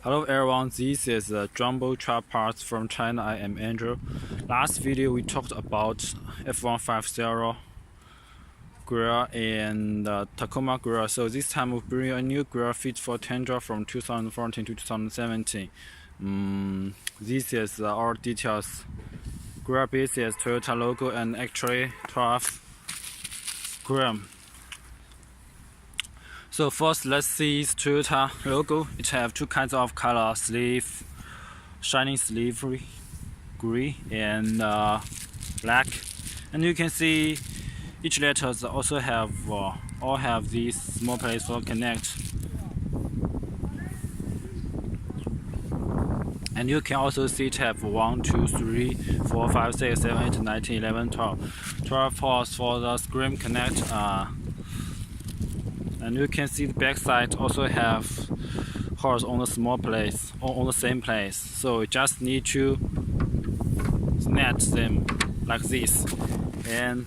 Hello everyone, this is Jumbo Truck Parts from China. I am Andrew. Last video we talked about F150 grill and Tacoma grill. So this time we bring you a new grill fit for Tundra from 2014 to 2017. This is our details. Grill base is Toyota logo and actually 12 grill. So first, let's see its Toyota logo. It has two kinds of color: sleeve, shining sleeve, gray and black. And you can see each letters also have all have this small place for connect. And you can also see it have 1, 2, 3, 4, 5, 6, 7, 8, 9, 10, 11, 12. 12 ports for the screen connect. And you can see the back side also have holes on the small place or on the same place. So you just need to snap them like this and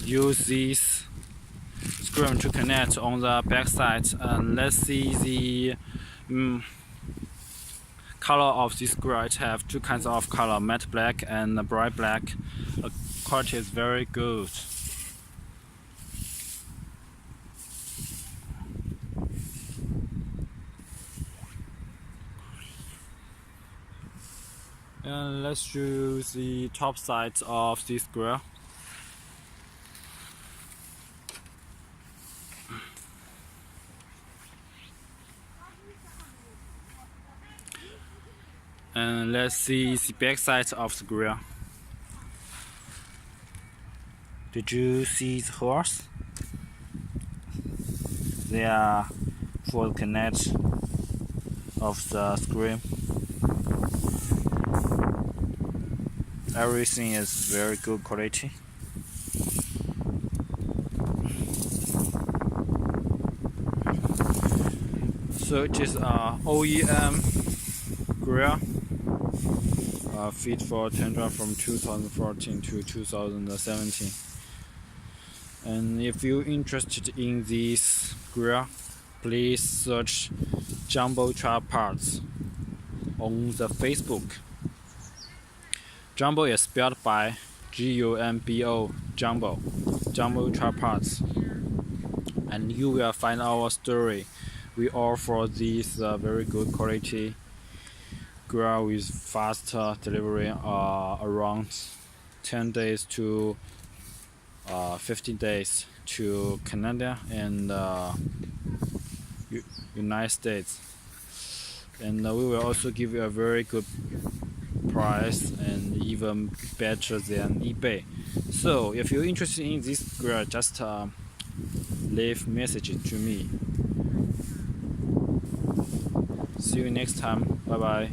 use this screw to connect on the back side. And let's see the color of this screw. It have two kinds of color: matte black and bright black. The quality is very good. And let's use the top side of this grill. And let's see the back side of the grill. Did you see the holes? They are for the connect of the screen. Everything is very good quality. So it is a OEM grill fit for Tundra from 2014 to 2017. And if you're interested in this grill, please search Jumbo Truck Parts on the Facebook. Jumbo is spelled by G-U-M-B-O, Jumbo Truck Parts. And you will find our story. We offer this very good quality grill with fast delivery around 10 days to 15 days to Canada and United States. And we will also give you a very good price and even better than eBay. So if you're interested in this grill, just leave message to me. See you next time. Bye bye.